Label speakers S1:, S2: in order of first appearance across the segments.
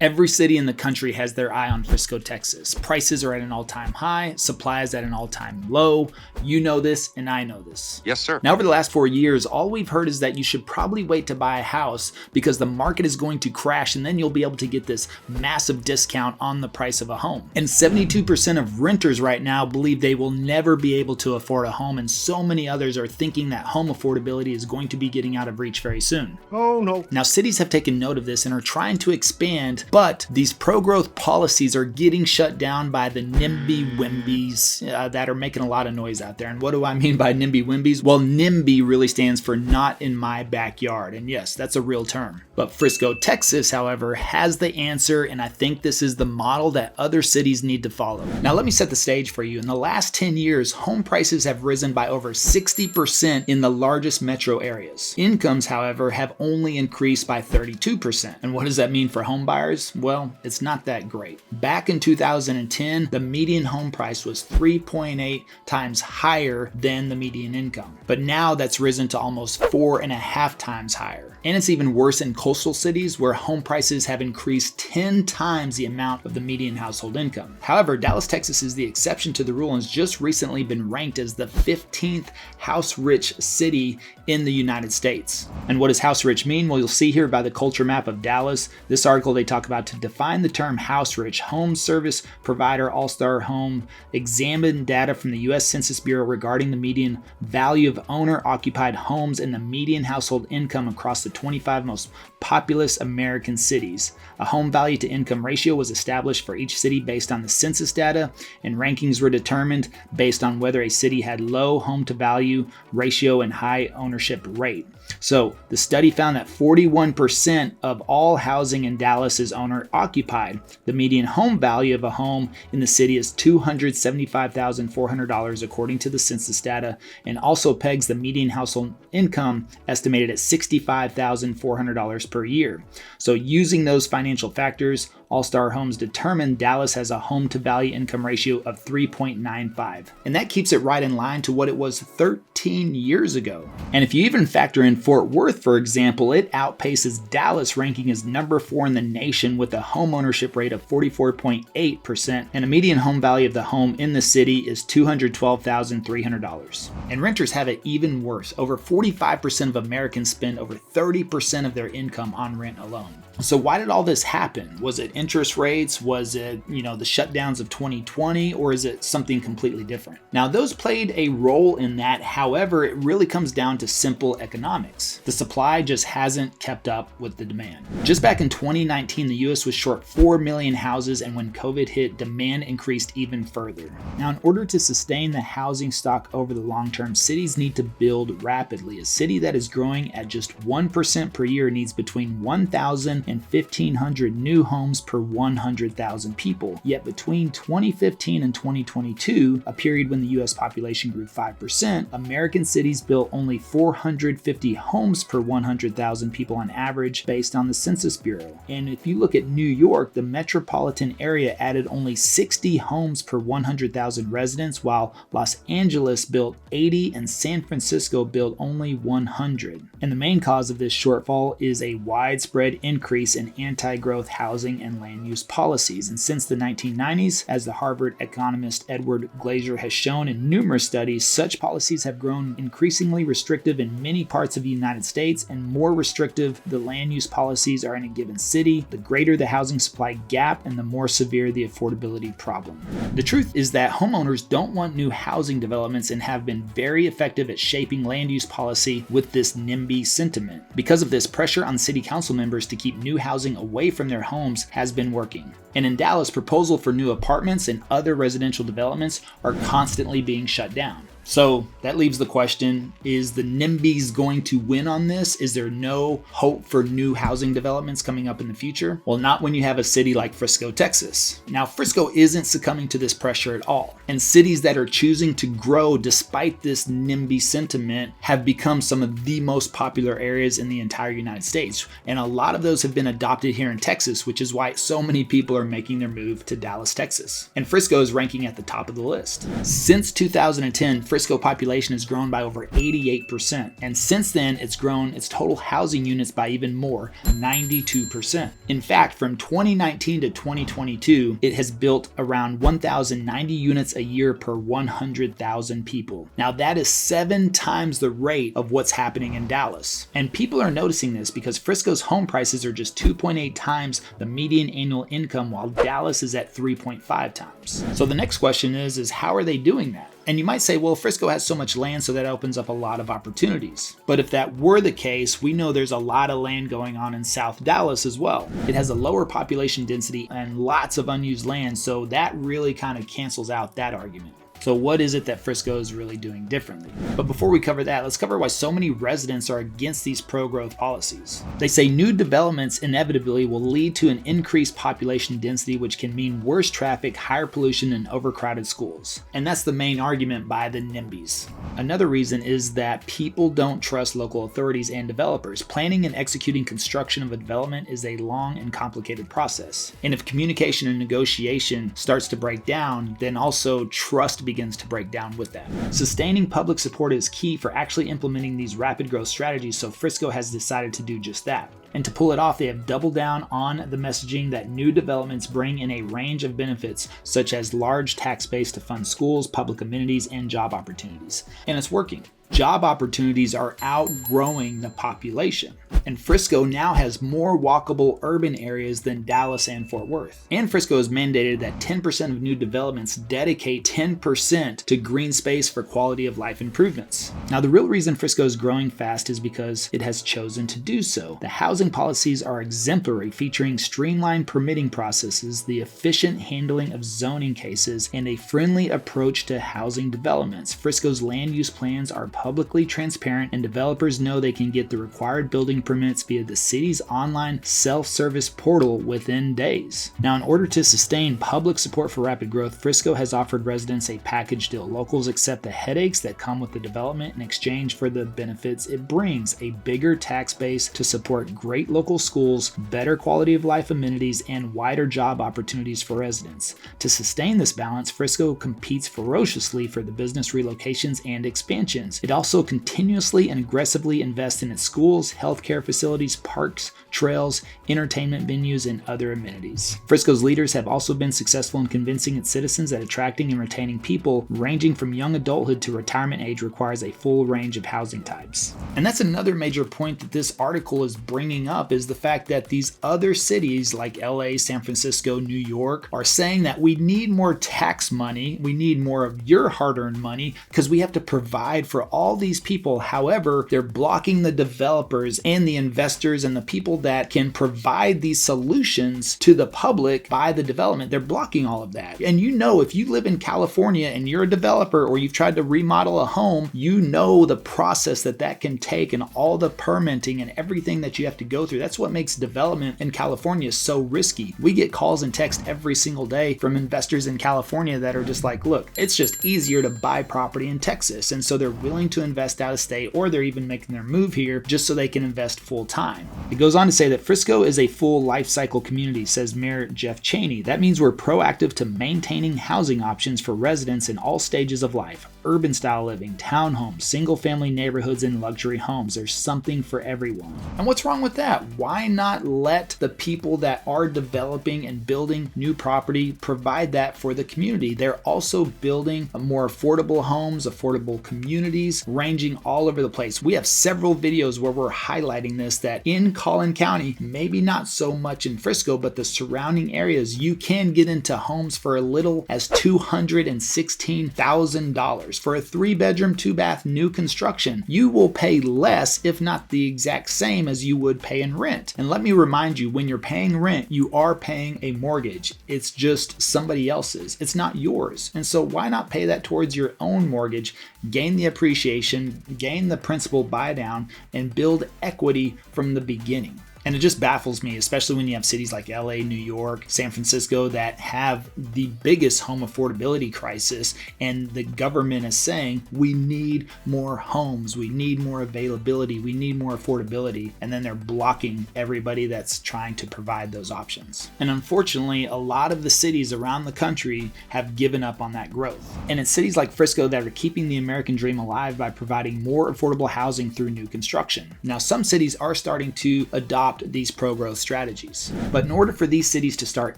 S1: Every city in the country has their eye on Frisco, Texas. Prices are at an all-time high, supply is at an all-time low. You know this, and I know this.
S2: Yes, sir.
S1: Now, over the last 4 years, all we've heard is that you should probably wait to buy a house because the market is going to crash and then you'll be able to get this massive discount on the price of a home. And 72% of renters right now believe they will never be able to afford a home, and so many others are thinking that home affordability is going to be getting out of reach very soon.
S2: Oh, no.
S1: Now, cities have taken note of this and are trying to expand, but these pro-growth policies are getting shut down by the NIMBY WIMBYs that are making a lot of noise out there. And what do I mean by NIMBY WIMBYs? Well, NIMBY really stands for not in my backyard. And yes, that's a real term. But Frisco, Texas, however, has the answer, and I think this is the model that other cities need to follow. Now, let me set the stage for you. In the last 10 years, home prices have risen by over 60% in the largest metro areas. Incomes, however, have only increased by 32%. And what does that mean for home buyers? Well, it's not that great. Back in 2010, the median home price was 3.8 times higher than the median income. But now that's risen to almost 4.5 times higher. And it's even worse in coastal cities where home prices have increased 10 times the amount of the median household income. However, Dallas, Texas is the exception to the rule and has just recently been ranked as the 15th house-rich city in the United States. And what does house-rich mean? Well, you'll see here by the culture map of Dallas. This article they talk about to define the term house-rich: home service provider, all-star home, examine data from the U.S. Census Bureau regarding the median value of owner-occupied homes and the median household income across the 25 most populous American cities. A home value to income ratio was established for each city based on the census data, and rankings were determined based on whether a city had low home to value ratio and high ownership rate. So the study found that 41% of all housing in Dallas is owner occupied. The median home value of a home in the city is $275,400 according to the census data, and also pegs the median household income estimated at $65,400 per year. So using those financial factors, All-Star Homes determined Dallas has a home to value income ratio of 3.95. And that keeps it right in line to what it was 13 years ago. And if you even factor in Fort Worth, for example, it outpaces Dallas, ranking as number 4 in the nation with a home ownership rate of 44.8%, and a median home value of the home in the city is $212,300. And renters have it even worse. Over 45% of Americans spend over 30% of their income on rent alone. So why did all this happen? Was it interest rates? Was it, the shutdowns of 2020? Or is it something completely different? Now, those played a role in that. However, it really comes down to simple economics. The supply just hasn't kept up with the demand. Just back in 2019, the US was short 4 million houses, and when COVID hit, demand increased even further. Now, in order to sustain the housing stock over the long term, cities need to build rapidly. A city that is growing at just 1% per year needs between 1,000 and 1,500 new homes per 100,000 people. Yet between 2015 and 2022, a period when the US population grew 5%, American cities built only 450 homes per 100,000 people on average based on the Census Bureau. And if you look at New York, the metropolitan area added only 60 homes per 100,000 residents, while Los Angeles built 80 and San Francisco built only 100. And the main cause of this shortfall is a widespread increase in anti-growth housing and land use policies. And since the 1990s, as the Harvard economist Edward Glaser has shown in numerous studies, such policies have grown increasingly restrictive in many parts of the United States, and more restrictive the land use policies are in a given city, the greater the housing supply gap and the more severe the affordability problem. The truth is that homeowners don't want new housing developments and have been very effective at shaping land use policy with this NIMBY sentiment. Because of this, pressure on city council members to keep new housing away from their homes has been working. And in Dallas, proposals for new apartments and other residential developments are constantly being shut down. So that leaves the question, is the NIMBYs going to win on this? Is there no hope for new housing developments coming up in the future? Well, not when you have a city like Frisco, Texas. Now, Frisco isn't succumbing to this pressure at all. And cities that are choosing to grow despite this NIMBY sentiment have become some of the most popular areas in the entire United States. And a lot of those have been adopted here in Texas, which is why so many people are making their move to Dallas, Texas. And Frisco is ranking at the top of the list. Since 2010, Frisco population has grown by over 88%. And since then, it's grown its total housing units by even more, 92%. In fact, from 2019 to 2022, it has built around 1,090 units a year per 100,000 people. Now that is 7 times the rate of what's happening in Dallas. And people are noticing this because Frisco's home prices are just 2.8 times the median annual income, while Dallas is at 3.5 times. So the next question is how are they doing that? And you might say, well, Frisco has so much land, so that opens up a lot of opportunities. But if that were the case, we know there's a lot of land going on in South Dallas as well. It has a lower population density and lots of unused land, so that really kind of cancels out that argument. So what is it that Frisco is really doing differently? But before we cover that, let's cover why so many residents are against these pro-growth policies. They say new developments inevitably will lead to an increased population density, which can mean worse traffic, higher pollution, and overcrowded schools. And that's the main argument by the NIMBYs. Another reason is that people don't trust local authorities and developers. Planning and executing construction of a development is a long and complicated process. And if communication and negotiation starts to break down, then also trust begins to break down with that. Sustaining public support is key for actually implementing these rapid growth strategies, so Frisco has decided to do just that. And to pull it off, they have doubled down on the messaging that new developments bring in a range of benefits, such as large tax base to fund schools, public amenities, and job opportunities. And it's working. Job opportunities are outgrowing the population. And Frisco now has more walkable urban areas than Dallas and Fort Worth. And Frisco has mandated that 10% of new developments dedicate 10% to green space for quality of life improvements. Now, the real reason Frisco is growing fast is because it has chosen to do so. The housing policies are exemplary, featuring streamlined permitting processes, the efficient handling of zoning cases, and a friendly approach to housing developments. Frisco's land use plans are publicly transparent, and developers know they can get the required building permits via the city's online self-service portal within days. Now, in order to sustain public support for rapid growth, Frisco has offered residents a package deal. Locals accept the headaches that come with the development in exchange for the benefits it brings: a bigger tax base to support great local schools, better quality of life amenities, and wider job opportunities for residents. To sustain this balance, Frisco competes ferociously for the business relocations and expansions. It also continuously and aggressively invests in its schools, healthcare facilities, parks, trails, entertainment venues, and other amenities. Frisco's leaders have also been successful in convincing its citizens that attracting and retaining people ranging from young adulthood to retirement age requires a full range of housing types. And that's another major point that this article is bringing up, is the fact that these other cities like LA, San Francisco, New York are saying that we need more tax money, we need more of your hard-earned money because we have to provide for all these people. However, they're blocking the developers and the investors and the people that can provide these solutions to the public by the development. They're blocking all of that. And you know, if you live in California and you're a developer or you've tried to remodel a home, you know the process that can take and all the permitting and everything that you have to go through. That's what makes development in California so risky. We get calls and texts every single day from investors in California that are just like, look, it's just easier to buy property in Texas. And so they're willing to invest out of state, or they're even making their move here just so they can invest full time. It goes on to say that Frisco is a full life cycle community, says Mayor Jeff Cheney. That means we're proactive to maintaining housing options for residents in all stages of life: urban style living, townhomes, single family neighborhoods, and luxury homes. There's something for everyone. And what's wrong with that? Why not let the people that are developing and building new property provide that for the community? They're also building more affordable homes, affordable communities, ranging all over the place. We have several videos where we're highlighting this, that in Collin County, maybe not so much in Frisco, but the surrounding areas, you can get into homes for as little as $216,000. For a 3-bedroom, 2-bath new construction, you will pay less, if not the exact same as you would pay in rent. And let me remind you, when you're paying rent, you are paying a mortgage. It's just somebody else's. It's not yours. And so why not pay that towards your own mortgage, gain the appreciation, gain the principal buy down, and build equity from the beginning? And it just baffles me, especially when you have cities like LA, New York, San Francisco that have the biggest home affordability crisis, and the government is saying we need more homes, we need more availability, we need more affordability, and then they're blocking everybody that's trying to provide those options. And unfortunately, a lot of the cities around the country have given up on that growth. And it's cities like Frisco that are keeping the American dream alive by providing more affordable housing through new construction. Now, some cities are starting to adopt these pro-growth strategies. But in order for these cities to start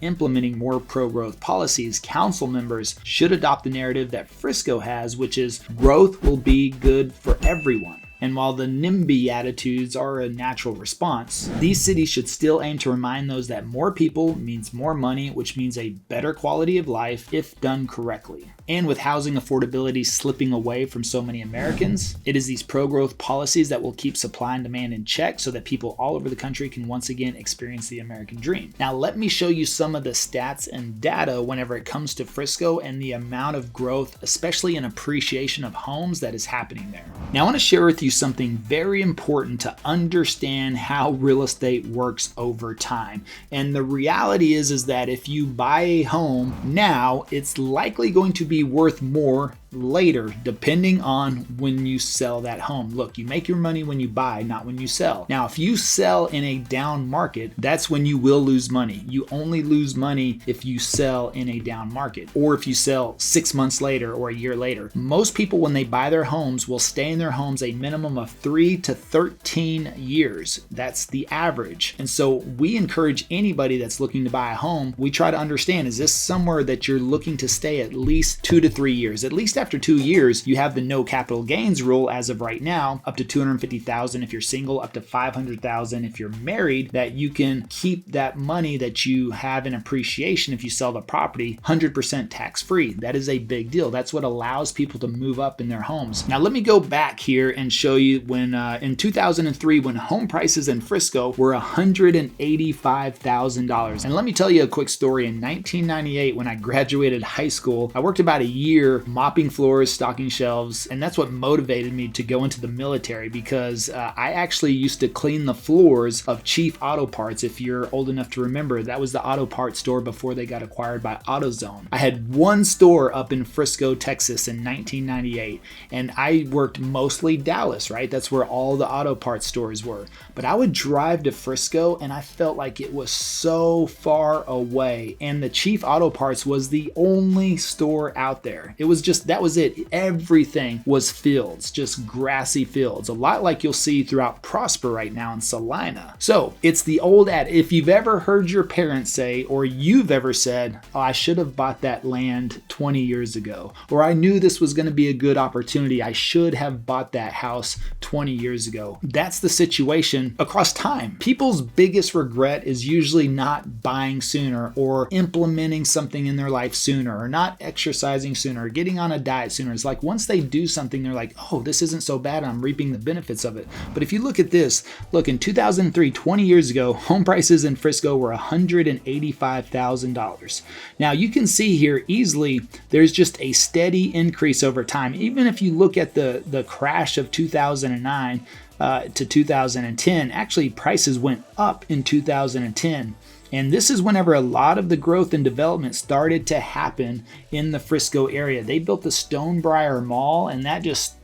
S1: implementing more pro-growth policies, council members should adopt the narrative that Frisco has, which is growth will be good for everyone. And while the NIMBY attitudes are a natural response, these cities should still aim to remind those that more people means more money, which means a better quality of life if done correctly. And with housing affordability slipping away from so many Americans, it is these pro-growth policies that will keep supply and demand in check so that people all over the country can once again experience the American dream. Now, let me show you some of the stats and data whenever it comes to Frisco and the amount of growth, especially in appreciation of homes, that is happening there. Now, I want to share with you something very important to understand how real estate works over time. And the reality is that if you buy a home now, it's likely going to be worth more later, depending on when you sell that home. Look, you make your money when you buy, not when you sell. Now, if you sell in a down market, that's when you will lose money. You only lose money if you sell in a down market, or if you sell 6 months later or a year later. Most people, when they buy their homes, will stay in their homes a minimum of 3 to 13 years. That's the average. And so we encourage anybody that's looking to buy a home, we try to understand, is this somewhere that you're looking to stay at least 2 to 3 years? At least after 2 years, you have the no capital gains rule as of right now, up to $250,000 if you're single, up to $500,000 if you're married, that you can keep that money that you have in appreciation if you sell the property 100% tax-free. That is a big deal. That's what allows people to move up in their homes. Now, let me go back here and show you when in 2003, when home prices in Frisco were $185,000. And let me tell you a quick story. In 1998, when I graduated high school, I worked about a year mopping floors, stocking shelves, and that's what motivated me to go into the military, because I actually used to clean the floors of Chief Auto Parts. If you're old enough to remember, that was the auto parts store before they got acquired by AutoZone. I had one store up in Frisco, Texas in 1998, and I worked mostly Dallas, right? That's where all the auto parts stores were. But I would drive to Frisco and I felt like it was so far away, and the Chief Auto Parts was the only store out there. It was just, that was it. Everything was fields, just grassy fields, a lot like you'll see throughout Prosper right now in Salina. So it's the old ad. If you've ever heard your parents say, or you've ever said, oh, I should have bought that land 20 years ago, or I knew this was going to be a good opportunity, I should have bought that house 20 years ago. That's the situation across time. People's biggest regret is usually not buying sooner, or implementing something in their life sooner, or not exercising sooner, or getting on a diet sooner. It's like once they do something, they're like, oh, this isn't so bad, I'm reaping the benefits of it. But if you look at this, look, in 2003, 20 years ago, home prices in Frisco were $185,000. Now you can see here easily, there's just a steady increase over time. Even if you look at the crash of 2009 to 2010, actually prices went up in 2010. And this is whenever a lot of the growth and development started to happen in the Frisco area. They built the Stonebriar Mall, and that just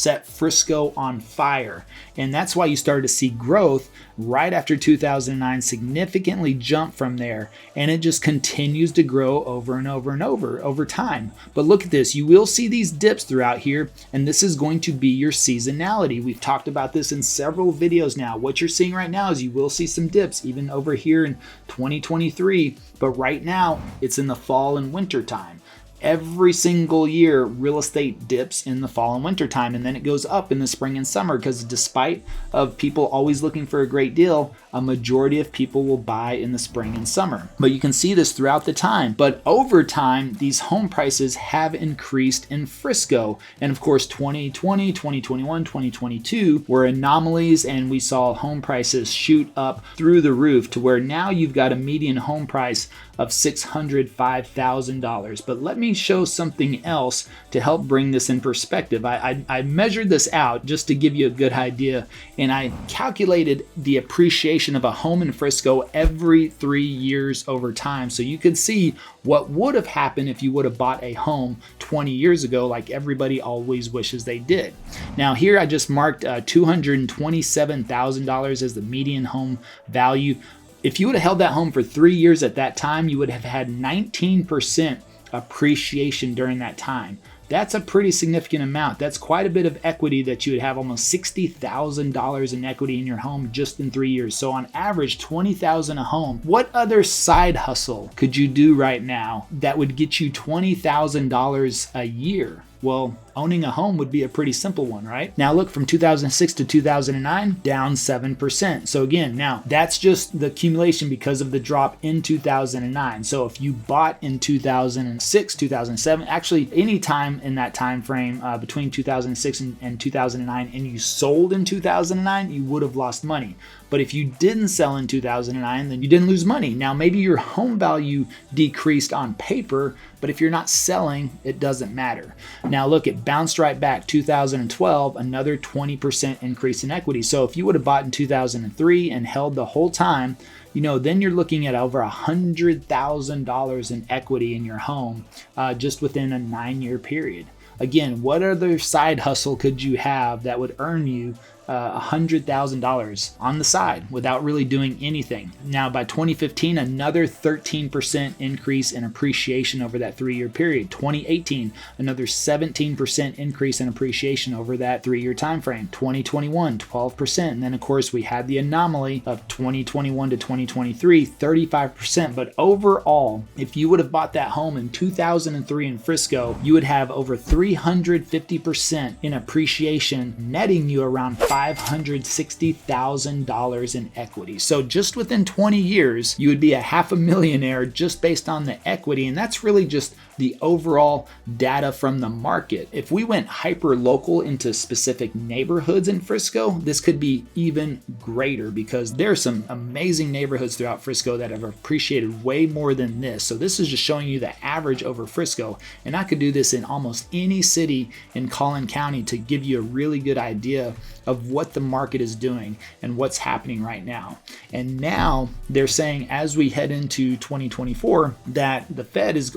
S1: set Frisco on fire. And that's why you started to see growth right after 2009 significantly jump from there. And it just continues to grow over and over and over time. But look at this. You will see these dips throughout here, and this is going to be your seasonality. We've talked about this in several videos now. What you're seeing right now is you will see some dips, even over here in 2023. But right now, it's in the fall and winter time. Every single year, real estate dips in the fall and winter time, and then it goes up in the spring and summer, because despite of people always looking for a great deal, a majority of people will buy in the spring and summer. But you can see this throughout the time. But over time, these home prices have increased in Frisco. And of course, 2020, 2021, 2022 were anomalies, and we saw home prices shoot up through the roof to where now you've got a median home price of $605,000. But let me me show something else to help bring this in perspective. I measured this out just to give you a good idea, and I calculated the appreciation of a home in Frisco every 3 years over time. So you could see what would have happened if you would have bought a home 20 years ago, like everybody always wishes they did. Now here I just marked $227,000 as the median home value. If you would have held that home for 3 years at that time, you would have had 19% appreciation during that time. That's a pretty significant amount. That's quite a bit of equity that you would have, almost $60,000 in equity in your home just in 3 years. So on average, $20,000 a home. What other side hustle could you do right now that would get you $20,000 a year? Well, owning a home would be a pretty simple one, right? Now look, from 2006 to 2009, down 7%. So again, now that's just the accumulation because of the drop in 2009. So if you bought in 2006, 2007, actually any time in that time frame between 2006 and 2009, and you sold in 2009, you would have lost money. But if you didn't sell in 2009, then you didn't lose money. Now, maybe your home value decreased on paper, but if you're not selling, it doesn't matter. Now, look, it bounced right back. 2012, another 20% increase in equity. So if you would have bought in 2003 and held the whole time, then you're looking at over $100,000 in equity in your home just within a 9-year period. Again, what other side hustle could you have that would earn you $100,000 on the side without really doing anything? Now, by 2015, another 13% increase in appreciation over that 3-year period. 2018, another 17% increase in appreciation over that 3-year time frame. 2021, 12%. And then, of course, we had the anomaly of 2021 to 2023, 35%. But overall, if you would have bought that home in 2003 in Frisco, you would have over 350% in appreciation, netting you around $560,000 in equity. So just within 20 years, you would be a half a millionaire just based on the equity. And that's really just the overall data from the market. If we went hyper local into specific neighborhoods in Frisco, this could be even greater because there are some amazing neighborhoods throughout Frisco that have appreciated way more than this. So this is just showing you the average over Frisco. And I could do this in almost any city in Collin County to give you a really good idea of what the market is doing and what's happening right now. And now they're saying as we head into 2024 that the Fed's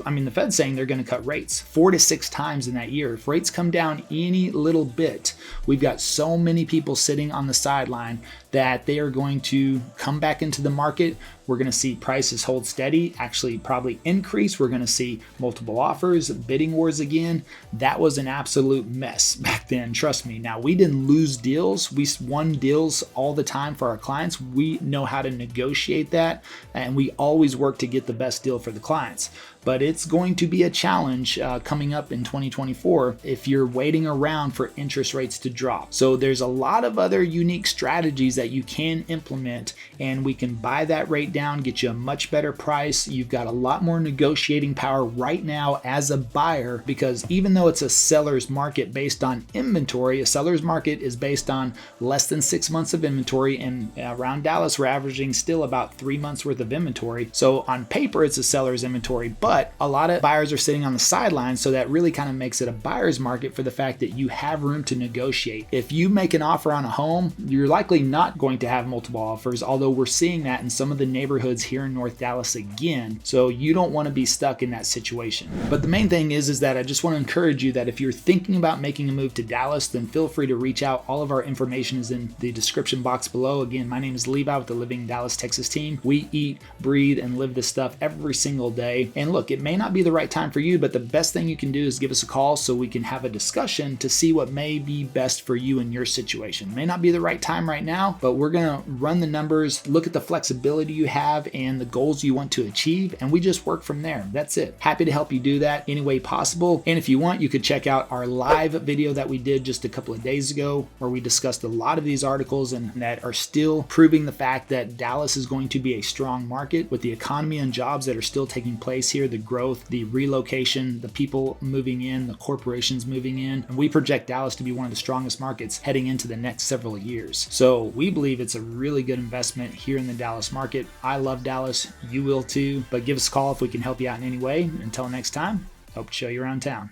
S1: saying they're going to cut rates 4 to 6 times in that year. If rates come down any little bit, we've got so many people sitting on the sideline that they are going to come back into the market. We're going to see prices hold steady, actually probably increase. We're going to see multiple offers, bidding wars again. That was an absolute mess back then. Trust me. Now, we didn't lose deals. We won deals all the time for our clients. We know how to negotiate that, and we always work to get the best deal for the clients. But it's going to be a challenge coming up in 2024 if you're waiting around for interest rates to drop. So there's a lot of other unique strategies that you can implement, and we can buy that rate down, get you a much better price. You've got a lot more negotiating power right now as a buyer, because even though it's a seller's market based on inventory, a seller's market is based on less than 6 months of inventory, and around Dallas we're averaging still about 3 months worth of inventory. So on paper it's a seller's inventory, but a lot of buyers are sitting on the sidelines, so that really kind of makes it a buyer's market for the fact that you have room to negotiate. If you make an offer on a home, you're likely not going to have multiple offers, although we're seeing that in some of the neighborhoods here in North Dallas again. So you don't want to be stuck in that situation. But the main thing is that I just want to encourage you that if you're thinking about making a move to Dallas, then feel free to reach out. All of our information is in the description box below. Again, my name is Levi with the Living Dallas, Texas team. We eat, breathe, and live this stuff every single day. And look, it may not be the right time for you, but the best thing you can do is give us a call so we can have a discussion to see what may be best for you in your situation. It may not be the right time right now, but we're going to run the numbers, look at the flexibility you have and the goals you want to achieve, and we just work from there. That's it. Happy to help you do that any way possible. And if you want, you could check out our live video that we did just a couple of days ago, where we discussed a lot of these articles and that are still proving the fact that Dallas is going to be a strong market with the economy and jobs that are still taking place here, the growth, the relocation, the people moving in, the corporations moving in. And we project Dallas to be one of the strongest markets heading into the next several years. So we believe it's a really good investment here in the Dallas market. I love Dallas. You will too. But give us a call if we can help you out in any way. Until next time, Hope to show you around town.